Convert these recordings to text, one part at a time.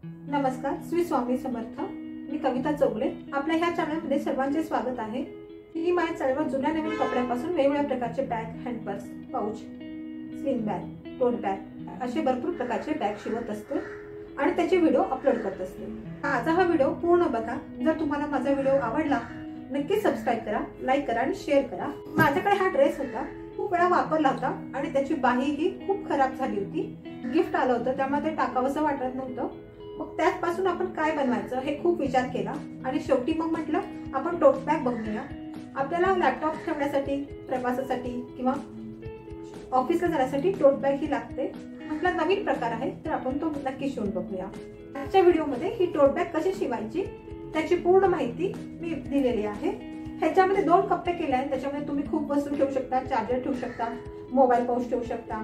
नमस्कार, श्री स्वामी समर्थ। मी कविता चौगले। आपल्या ह्या चॅनलमध्ये सर्वांचे स्वागत आहे। ही माझ्या चॅनलवर जुन्या नवीन कपड्यांपासून वेगवेगळ्या प्रकारचे bag, hand purse, pouch, sling bag, tote bag असे भरपूर प्रकारचे बॅग शिवत असते आणि त्याचे व्हिडिओ अपलोड करत असते। माझा हा व्हिडिओ पूर्ण बघा। जर तुम्हाला माझा व्हिडिओ आवडला नक्की सबस्क्राइब करा, लाईक करा आणि शेअर करा। माझ्याकडे हा ड्रेस होता, खूप वेळा वापरला होता आणि त्याची बाही ही खूप खराब झाली होती। गिफ्ट आलं होतं त्यामुळे ते टाकावंसं वाटत नव्हतं। मग त्यापासून आपण काय बनवायचं हे खूप विचार केला आणि शेवटी मग म्हटलं आपण टोट बॅग बघूया। आपल्याला लॅपटॉप ठेवण्यासाठी, प्रवासासाठी किंवा ऑफिसला जाण्यासाठी टोट बॅग ही लागते। म्हटलं नवीन प्रकार आहे तर आपण तो नक्की शिवून बघूया। आजच्या व्हिडिओमध्ये ही टोट बॅग कशी शिवायची त्याची पूर्ण माहिती मी दिलेली आहे। ह्याच्यामध्ये 2 कप्पे केले आहेत। त्याच्यामध्ये तुम्ही खूप वस्तू ठेवू शकता, चार्जर ठेवू शकता, मोबाईल पाऊच ठेवू शकता,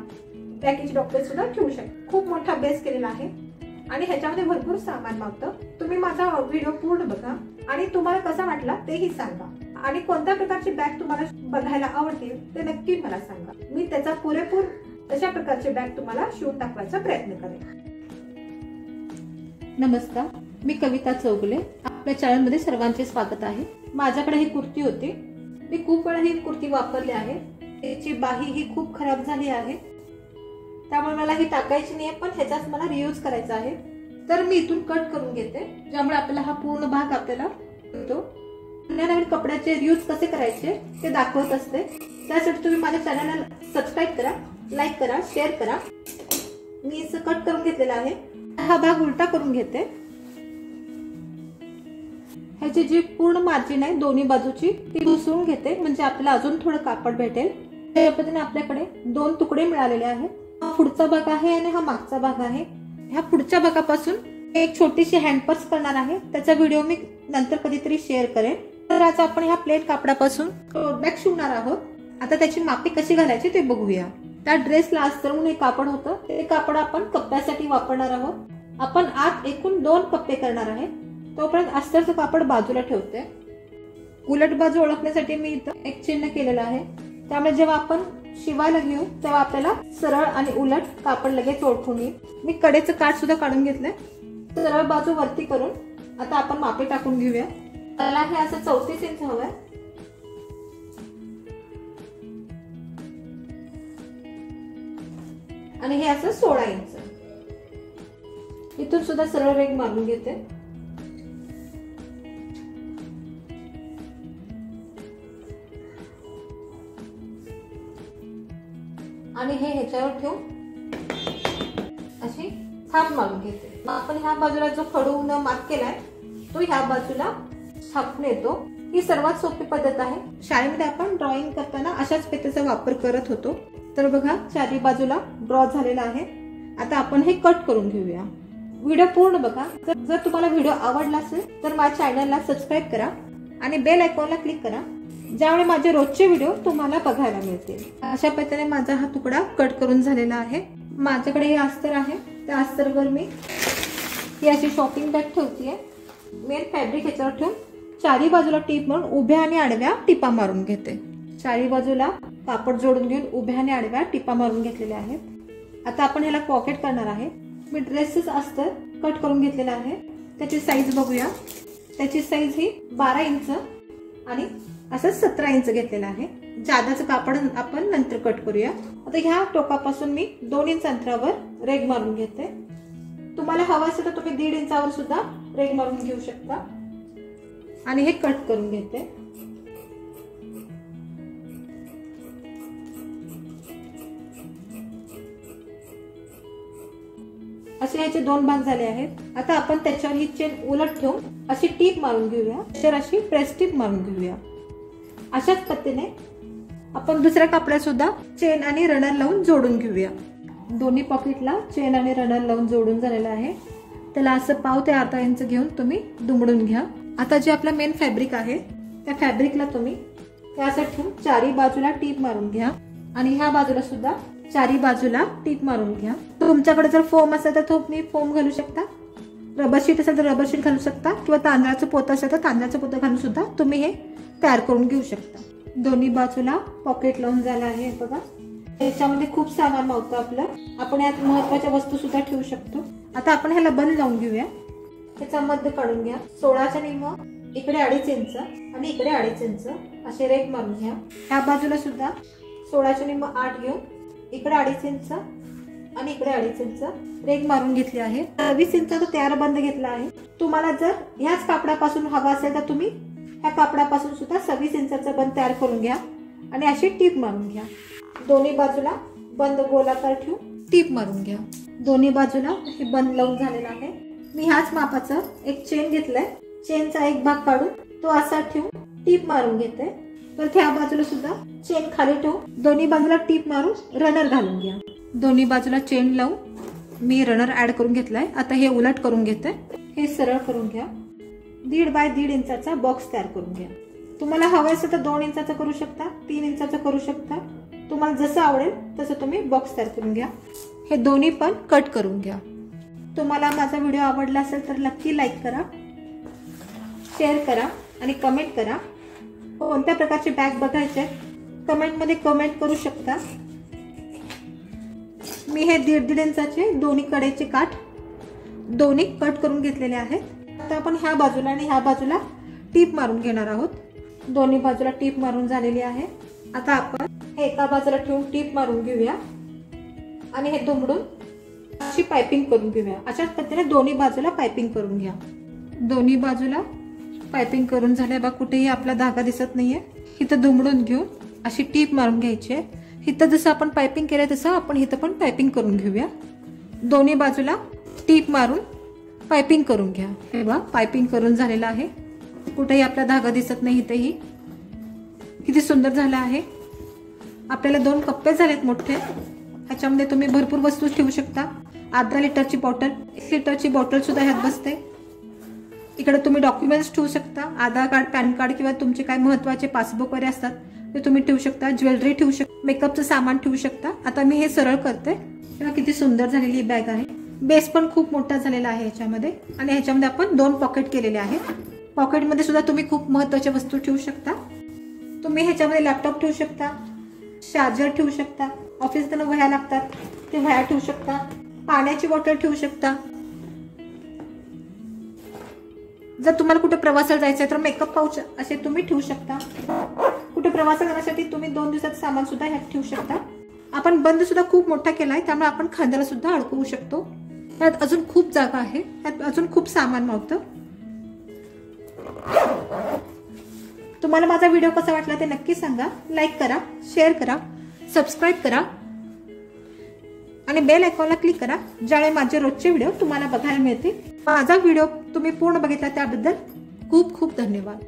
पॅकेज डॉक्टर सुद्धा ठेवू शकता। खूप मोठा बेस केलेला आहे आणि ह्याच्यामध्ये भरपूर सामान मागतं। तुम्ही माझा व्हिडिओ पूर्ण बघा आणि तुम्हाला कसा वाटला तेही सांगा आणि कोणत्या प्रकारची बॅग तुम्हाला बघायला आवडतील ते नक्की मला सांगा। मी त्याचा पुरेपूर तशा प्रकारचे बॅग तुम्हाला शिवून दाखवायचा प्रयत्न करेन। नमस्कार, मी कविता चौगले। आपल्या चॅनलमध्ये सर्वांचे स्वागत आहे। माझ्याकडे ही कुर्ती होती। मी खूप वेळा ही कुर्ती वापरली आहे। त्याची बाही ही खूप खराब झाली आहे त्यामुळे मला ही टाकायची नाही, पण ह्याचाच मला रियूज करायचा आहे। तर मी इथून कट करून घेते ज्यामुळे आपल्याला हा पूर्ण भाग आपल्याला मिळतो। नवीन कपड्याचे रियूज कसे करायचे ते दाखवत असते। त्यासाठी तुम्ही माझ्या चॅनलला सबस्क्राइब करा, लाईक करा, शेअर करा। मी इथं कट करून घेतलेला आहे। हा भाग उलटा करून घेते। ह्याची जी पूर्ण मार्जिन आहे दोन्ही बाजूची ती घुसवून घेते म्हणजे आपल्याला अजून थोडं कापड भेटेल। त्या पद्धतीने आपल्याकडे 2 तुकडे मिळालेले आहेत। हा पुढचा भाग आहे आणि हा मागचा भाग आहे। ह्या पुढच्या भागापासून एक छोटीशी हँड पर्स करणार आहे। त्याचा व्हिडिओ मी नंतर कधीतरी शेअर करेन। तर आज आपण ह्या प्लेन कापडापासून बॅग शिवणार आहोत। आता त्याची मापे कशी घालायची ते बघूया। त्या ड्रेसला अस्तर म्हणून एक कापड होतं, ते कापड आपण कप्प्यासाठी वापरणार आहोत। आपण आत एकूण 2 कप्पे करणार आहे। तोपर्यंत अस्तरचं कापड बाजूला ठेवते। उलट बाजू ओळखण्यासाठी मी इथं एक चिन्ह केलेलं आहे, त्यामुळे जेव्हा आपण शिवायला घेऊ तेव्हा आपल्याला सरळ आणि उलट कापड लगेच ओळखून येईल। मी कडेचं काठ सुद्धा काढून घेतलंय। सरळ बाजू वरती करून आता आपण मापे टाकून घेऊया। मला हे असं 34 इंच हवंय आणि हे असं 16 इंच। इथून सुद्धा सरळ रेघ मारून घेते आणि हे ह्याच्यावर ठेवून अशी थाप मारून घेते। आपण ह्या बाजूला जो खडून मार्क केलाय तो ह्या बाजूला छापून येतो। ही सर्वात सोपी पद्धत आहे। शाळेमध्ये आपण ड्रॉइंग करताना अशाच पेतेचा वापर करत होतो। तर बघा चारी बाजूला ड्रॉ झालेला आहे। आता आपण हे कट करून घेऊया। व्हिडिओ पूर्ण बघा। जर तुम्हाला व्हिडिओ आवडला असेल तर माझ्या चॅनलला सबस्क्राइब करा आणि बेल आयकॉनला क्लिक करा, ज्यामुळे माझे रोजचे व्हिडिओ तुम्हाला बघायला मिळतील। अशा पद्धतीने माझा हा तुकडा कट करून झालेला आहे। माझ्याकडे हे अस्तर आहे, त्या अस्तरवर मी ही अशी शॉपिंग बॅग ठेवतीये। मेन फॅब्रिक ह्याच्यावर ठेवून चारी बाजूला टीप मारून उभ्या आणि आडव्या टिपा मारून घेते। चारी बाजूला कापड जोडून घेऊन उभ्या आणि आडव्या टिपा मारून घेतलेल्या आहेत। आता आपण ह्याला पॉकेट करणार आहे। मी ड्रेसच अस्तर कट करून घेतलेला आहे। त्याची साईज बघूया। त्याची साईज ही 12 इंच आणि असं 17 इंच घेतलेला आहे। जादाचं कापड आपण नंतर कट करूया। आता ह्या टोकापासून मी 2 इंच अंतरावर रेघ मारून घेते। तुम्हाला हवं असेल तर तुम्ही 1.5 इंचावर सुद्धा रेघ मारून घेऊ शकता आणि हे कट करून घेते। असे याचे 2 भाग झाले आहेत। आता आपण त्याच्यावर ही चेन उलट ठेवून अशी टीप मारून घेऊया, तर अशी प्रेस टीप मारून घेऊया। अशाच पद्धतीने आपण दुसऱ्या कापडात सुद्धा चेन आणि रनर लावून जोडून घेऊया। दोन्ही पॉकेटला चेन आणि रनर लावून जोडून झालेला आहे। त्याला असं पाव ते अर्धा इंच घेऊन तुम्ही दुमडून घ्या। आता जे आपलं मेन फॅब्रिक आहे त्या फॅब्रिकला तुम्ही त्यासाठी ठेवून चारी बाजूला टीप मारून घ्या आणि ह्या बाजूला सुद्धा चारी बाजूला टीप मारून घ्या। तुमच्याकडे जर फोम असेल तर तुम्ही फोम घालू शकता, रबर शीट असेल तर रबर शीट घालू शकता किंवा तांदळाचं पोतं असेल तर तांदळाचं पोतं घालून सुद्धा तुम्ही हे तयार करून घेऊ शकता। दोन्ही बाजूला पॉकेट लावून झालं आहे बघा। याच्यामध्ये खूप सामान मावतं आपलं। आपण यात महत्त्वाच्या वस्तू सुद्धा ठेवू शकतो। आता आपण ह्याला बंद लावून घेऊया. ह्याचा मध्य काढून घ्या. 16च्या निम्म इकडे 2.5 इंच आणि इकडे 2.5 इंच असे रेघ मारून घ्या. ह्या बाजूला सुद्धा 16च्या निम्म 8 घेऊन इकडे 2.5 इंच आणि इकडे 2.5 इंच रेघ मारून घेतली आहे. 20 इंचाचा तयार बंद घेतला आहे. तुम्हाला जर ह्याच कापडापासून हवा असेल तर तुम्ही ह्या कापडापासून सुद्धा 26 इंचाचा बंद तयार करून घ्या आणि अशी टीप मारून घ्या. दोन्ही बाजूला बंद गोलाकार ठेवून टीप मारून घ्या. दोन्ही बाजूला हे बंद लावून झालेला आहे. मी ह्याच मापाचं एक चेन घेतलाय. चेनचा एक भाग काढून तो असा ठेवून टीप मारून घेते. तर त्या बाजूला सुद्धा चेन खाली ठेवून दोन्ही बाजूला टीप मारून रनर घालून घ्या. दोन्ही बाजूला चेन लावून मी रनर ऍड करून घेतलाय. आता हे उलट करून घेते. हे सरळ करून घ्या. 1.5 बाय 1.5 इंचाचा बॉक्स तयार करून घ्या. तुम्हाला हवं असेल तर 2 इंचाचा करू शकता, 3 इंचाचा करू शकता. तुम्हाला जसं आवडेल तसं तुम्ही बॉक्स तयार करून घ्या. हे दोन्ही पण कट करून घ्या. तुम्हाला माझा व्हिडिओ आवडला असेल तर नक्की लाईक करा, शेअर करा आणि कमेंट करा. कोणत्या प्रकारचे बॅग बघायचे कमेंटमध्ये कमेंट करू शकता. मी हे 1.5 इंचाचे दोन्ही कडेचे काठ दोन्ही कट करून घेतलेले आहेत. आता आपण ह्या बाजूला आणि ह्या बाजूला टीप मारून घेणार आहोत. दोन्ही बाजूला टीप मारून झालेली आहे. आता आपण हे एका बाजूला ठेवून टीप मारून घेऊया आणि हे दुमडून अशी पायपिंग करून घेऊया. अशाच पद्धतीने दोन्ही बाजूला पायपिंग करून घ्या. दोन्ही बाजूला पायपिंग करून झाले बघा. कुठेही आपला धागा दिसत नाहीये. इथं दुमडून घेऊन अशी टीप मारून घ्यायची आहे. इथं जसं आपण पायपिंग केलं तसं आपण इथं पण पायपिंग करून घेऊया. दोन्ही बाजूला टीप मारून पायपिंग करून घ्या. हे बघा पायपिंग करून झालेलं आहे. कुठेही आपला धागा दिसत नाही. इथेही किती सुंदर झाला आहे. आपल्याला 2 कप्पे झालेत मोठे. ह्याच्यामध्ये तुम्ही भरपूर वस्तू ठेवू शकता. अर्धा लिटरची बॉटल, 1 लिटरची बॉटल सुद्धा ह्यात बसते. इकडे तुम्ही डॉक्युमेंट्स ठेवू शकता. आधार कार्ड, पॅन कार्ड किंवा तुमचे काय महत्वाचे पासबुक वगैरे असतात ते तुम्ही ठेवू शकता. ज्वेलरी ठेवू शकता, मेकअपचं सामान ठेवू शकता. आता मी हे सरळ करते. किती सुंदर झालेली ही बॅग आहे. बेस पण खूप मोठा झालेला आहे ह्याच्यामध्ये आणि ह्याच्यामध्ये आपण 2 पॉकेट केलेले आहेत. पॉकेटमध्ये सुद्धा तुम्ही खूप महत्वाच्या वस्तू ठेवू शकता. तुम्ही ह्याच्यामध्ये लॅपटॉप ठेवू शकता, चार्जर ठेवू शकता. ऑफिसला वह्या लागतात ते वह्या ठेवू शकता. पाण्याची बॉटल ठेवू शकता. जर तुम्हाला कुठे प्रवासाला जायचं आहे तर मेकअप पाऊच असे तुम्ही ठेवू शकता. कुठे प्रवासाला जाण्यासाठी तुम्ही 2 दिवसाचं सामान सुद्धा ह्यात ठेवू शकता. आपण बंद सुद्धा खूप मोठा केलाय त्यामुळे आपण खांद्याला सुद्धा अडकवू शकतो. यात अजून खूप जागा आहे. यात अजून खूप सामान मावतं. तुम्हाला माझा व्हिडिओ कसा वाटला ते नक्की सांगा. लाईक करा, शेअर करा, सबस्क्राईब करा आणि बेल आयकॉनला क्लिक करा ज्यावेळी माझे रोजचे व्हिडिओ तुम्हाला बघायला मिळतील. माझा व्हिडिओ तुम्ही पूर्ण बघितला त्याबद्दल खूप खूप धन्यवाद.